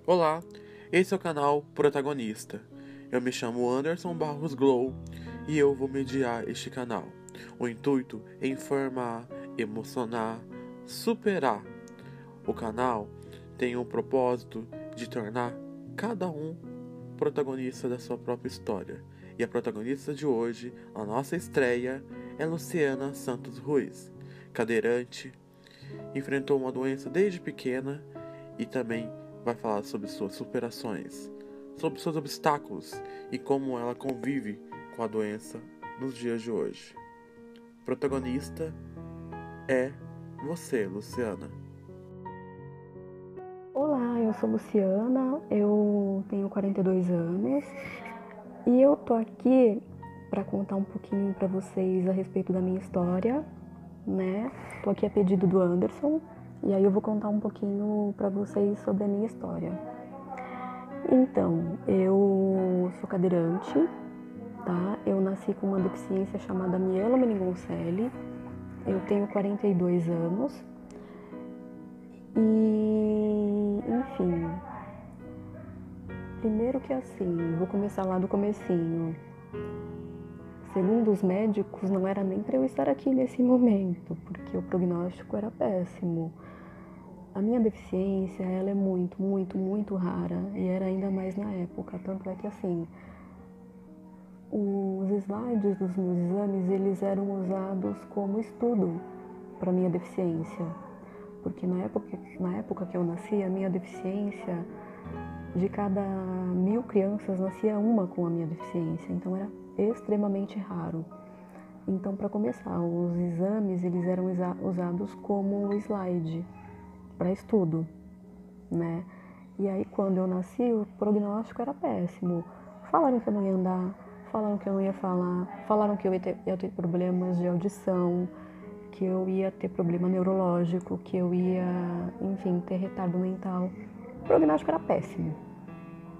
Olá, esse é o canal Protagonista. Eu me chamo Anderson Barros Glow e eu vou mediar este canal. O intuito é informar, emocionar, superar. O canal tem o propósito de tornar cada um protagonista da sua própria história. E a protagonista de hoje, a nossa estreia, é Luciana Santos Ruiz, cadeirante, enfrentou uma doença desde pequena e também vai falar sobre suas superações, sobre seus obstáculos e como ela convive com a doença nos dias de hoje. O protagonista é você, Luciana. Olá, eu sou Luciana, eu tenho 42 anos e eu tô aqui para contar um pouquinho para vocês a respeito da minha história, né? Tô aqui a pedido do Anderson e aí eu vou contar um pouquinho para vocês sobre a minha história. Então, eu sou cadeirante, tá? Eu nasci com uma deficiência chamada mielomeningocele. Eu tenho 42 anos e, enfim, primeiro que assim, vou começar lá do comecinho. Segundo os médicos, não era nem para eu estar aqui nesse momento, porque o prognóstico era péssimo. A minha deficiência, ela é muito, muito, muito rara e era ainda mais na época, tanto é que assim, os slides dos meus exames, eles eram usados como estudo para minha deficiência, porque na época que eu nasci, a minha deficiência, de cada 1000 crianças nascia uma com a minha deficiência, então era extremamente raro. Então, para começar, os exames eles eram usados como slide para estudo, né? E aí, quando eu nasci, o prognóstico era péssimo. Falaram que eu não ia andar, falaram que eu não ia falar, falaram que eu ia ter problemas de audição, que eu ia ter problema neurológico, que eu ia, enfim, ter retardo mental. O prognóstico era péssimo,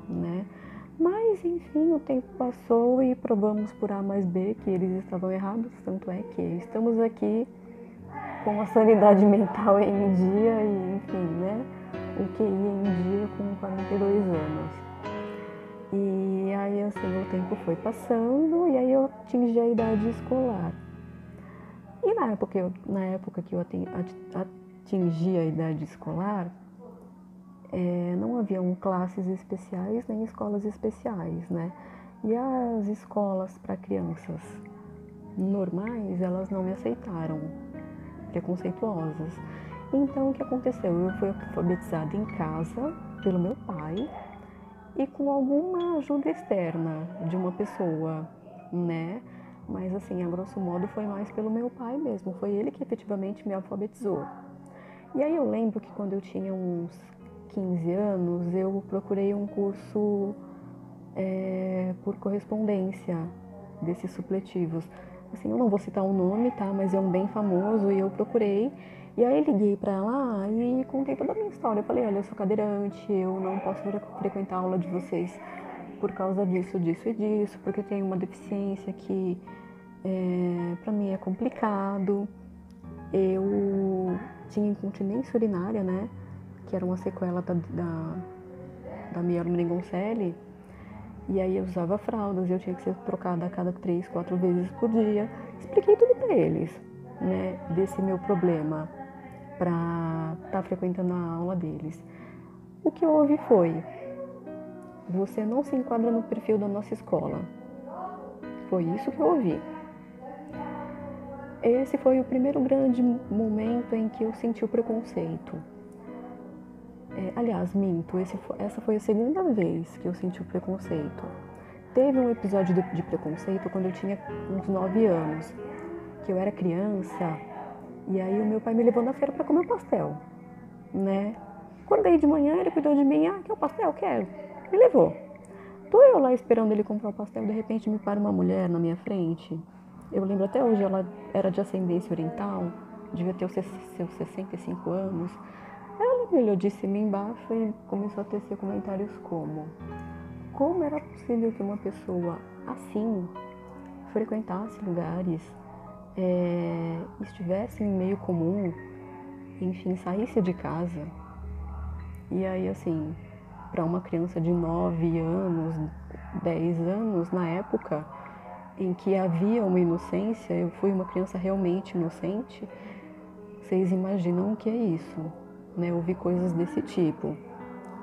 né? Mas, enfim, o tempo passou e provamos por A mais B que eles estavam errados, tanto é que estamos aqui com a sanidade mental em dia e, enfim, né? O QI em dia com 42 anos. E aí, assim, o tempo foi passando e aí eu atingi a idade escolar. E na época que eu atingi a idade escolar, não haviam classes especiais nem escolas especiais, né? E as escolas para crianças normais, elas não me aceitaram, preconceituosas. Então, o que aconteceu? Eu fui alfabetizada em casa pelo meu pai e com alguma ajuda externa de uma pessoa, né? Mas, assim, a grosso modo foi mais pelo meu pai mesmo. Foi ele que efetivamente me alfabetizou. E aí eu lembro que quando eu tinha uns 15 anos, eu procurei um curso por correspondência desses supletivos. Assim, eu não vou citar o nome, tá? Mas é um bem famoso e eu procurei. E aí liguei pra lá e contei toda a minha história. Eu falei, olha, eu sou cadeirante, eu não posso frequentar a aula de vocês por causa disso, disso e disso, porque eu tenho uma deficiência que pra mim é complicado. Eu tinha incontinência urinária, né? Que era uma sequela da mielomeningocele. E aí eu usava fraldas e eu tinha que ser trocada a cada 3, 4 vezes por dia. Expliquei tudo para eles, né, desse meu problema, para estar frequentando a aula deles. O que houve foi, você não se enquadra no perfil da nossa escola. Foi isso que eu ouvi. Esse foi o primeiro grande momento em que eu senti o preconceito. Aliás, minto, essa foi a segunda vez que eu senti o preconceito. Teve um episódio de preconceito quando eu tinha uns 9 anos, que eu era criança, e aí o meu pai me levou na feira para comer pastel, né? Acordei de manhã, ele cuidou de mim, quer um pastel? Quero. Me levou. Tô eu lá esperando ele comprar o pastel, de repente me para uma mulher na minha frente. Eu lembro até hoje, ela era de ascendência oriental, devia ter os seus 65 anos. Ela me olhou de cima e embaixo e começou a tecer comentários como era possível que uma pessoa assim frequentasse lugares, estivesse em meio comum, enfim, saísse de casa. E aí, assim, para uma criança de 9 anos, 10 anos, na época em que havia uma inocência, eu fui uma criança realmente inocente, vocês imaginam o que é isso, né? Ouvir coisas desse tipo.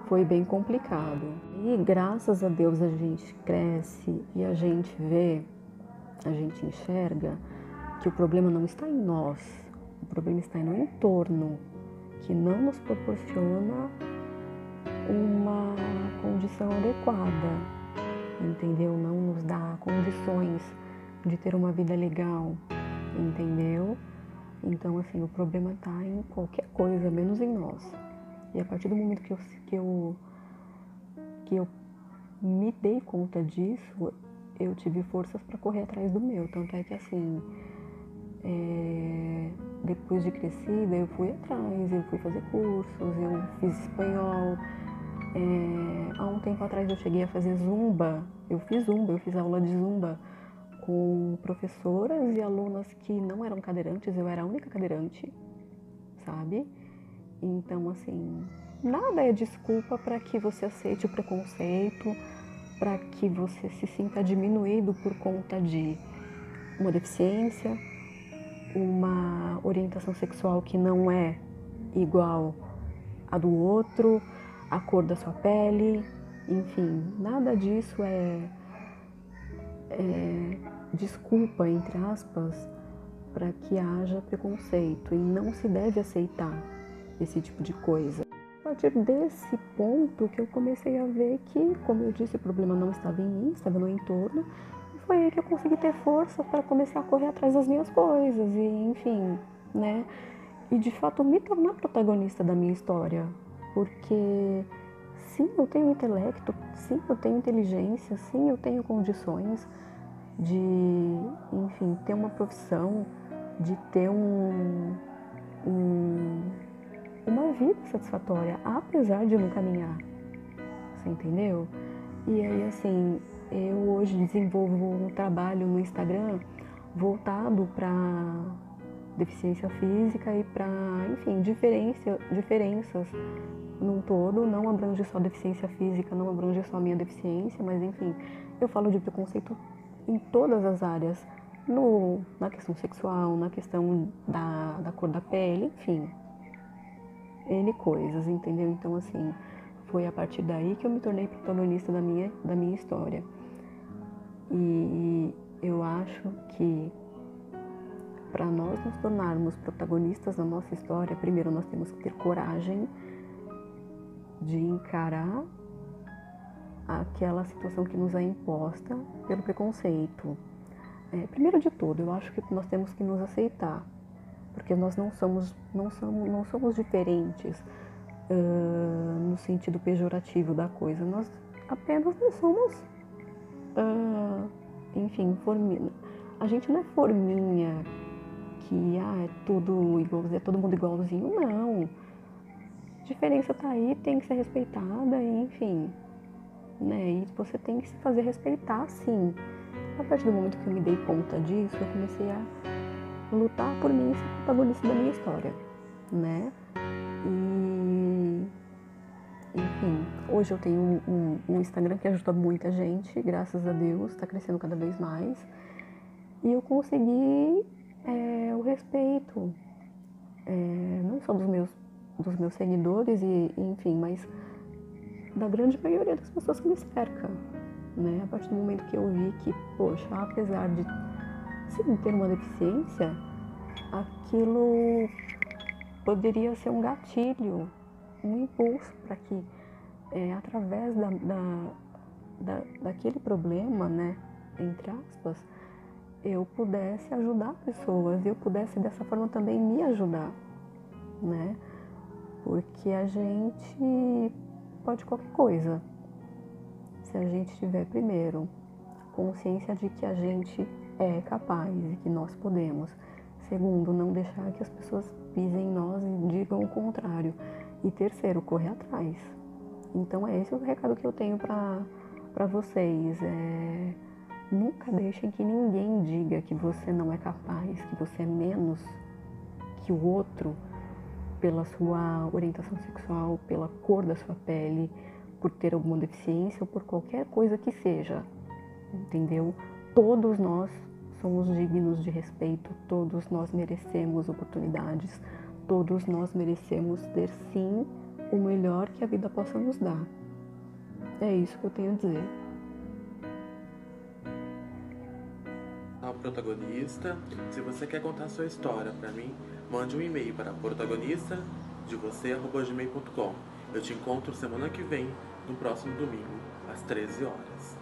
Foi bem complicado. E graças a Deus a gente cresce e a gente vê, a gente enxerga que o problema não está em nós, o problema está no entorno, que não nos proporciona uma condição adequada, entendeu? Não nos dá condições de ter uma vida legal, entendeu? Então, assim, o problema está em qualquer coisa, menos em nós. E a partir do momento que eu me dei conta disso, eu tive forças para correr atrás do meu. Tanto é que, assim, depois de crescida, eu fui atrás, eu fui fazer cursos, eu fiz espanhol. Há um tempo atrás eu cheguei a fazer zumba, eu fiz aula de zumba com professoras e alunas que não eram cadeirantes, eu era a única cadeirante, sabe? Então, assim, nada é desculpa para que você aceite o preconceito, para que você se sinta diminuído por conta de uma deficiência, uma orientação sexual que não é igual à do outro, a cor da sua pele, enfim, nada disso é desculpa, entre aspas, para que haja preconceito, e não se deve aceitar esse tipo de coisa. A partir desse ponto que eu comecei a ver que, como eu disse, o problema não estava em mim, estava no entorno, e foi aí que eu consegui ter força para começar a correr atrás das minhas coisas e, enfim, né? E de fato me tornar protagonista da minha história, porque sim, eu tenho intelecto, sim, eu tenho inteligência, sim, eu tenho condições de, enfim, ter uma profissão, de ter uma vida satisfatória, apesar de não caminhar, você entendeu? E aí, assim, eu hoje desenvolvo um trabalho no Instagram voltado para deficiência física e para, enfim, diferenças num todo, não abrange só deficiência física, não abrange só a minha deficiência, mas, enfim, eu falo de preconceito em todas as áreas, na questão sexual, na questão da cor da pele, enfim, N coisas, entendeu? Então, assim, foi a partir daí que eu me tornei protagonista da minha história. E eu acho que para nós nos tornarmos protagonistas da nossa história, primeiro nós temos que ter coragem de encarar aquela situação que nos é imposta pelo preconceito. Primeiro de tudo, eu acho que nós temos que nos aceitar, porque nós não somos diferentes no sentido pejorativo da coisa. Nós apenas não somos, enfim, formiga. A gente não é forminha que é tudo igual, é todo mundo igualzinho, não. A diferença tá aí, tem que ser respeitada, e, enfim, né? E você tem que se fazer respeitar, sim. A partir do momento que eu me dei conta disso, eu comecei a lutar por mim, ser protagonista da minha história, né? E, enfim, hoje eu tenho um Instagram que ajuda muita gente, graças a Deus, está crescendo cada vez mais. E eu consegui o respeito, não só dos meus seguidores, enfim, mas da grande maioria das pessoas que me cercam, né? A partir do momento que eu vi que, poxa, apesar de sim ter uma deficiência, aquilo poderia ser um gatilho, um impulso para que, através daquele problema, né, entre aspas, eu pudesse ajudar pessoas, eu pudesse dessa forma também me ajudar, né? Porque a gente pode qualquer coisa, se a gente tiver primeiro consciência de que a gente é capaz e que nós podemos. Segundo, não deixar que as pessoas pisem em nós e digam o contrário. E terceiro, correr atrás. Então é esse o recado que eu tenho para vocês. Nunca deixem que ninguém diga que você não é capaz, que você é menos que o outro pela sua orientação sexual, pela cor da sua pele, por ter alguma deficiência ou por qualquer coisa que seja, entendeu? Todos nós somos dignos de respeito, todos nós merecemos oportunidades, todos nós merecemos ter sim o melhor que a vida possa nos dar. É isso que eu tenho a dizer. A protagonista, se você quer contar sua história para mim, mande um e-mail para protagonistadevocê@gmail.com. Eu te encontro semana que vem, no próximo domingo, às 13 horas.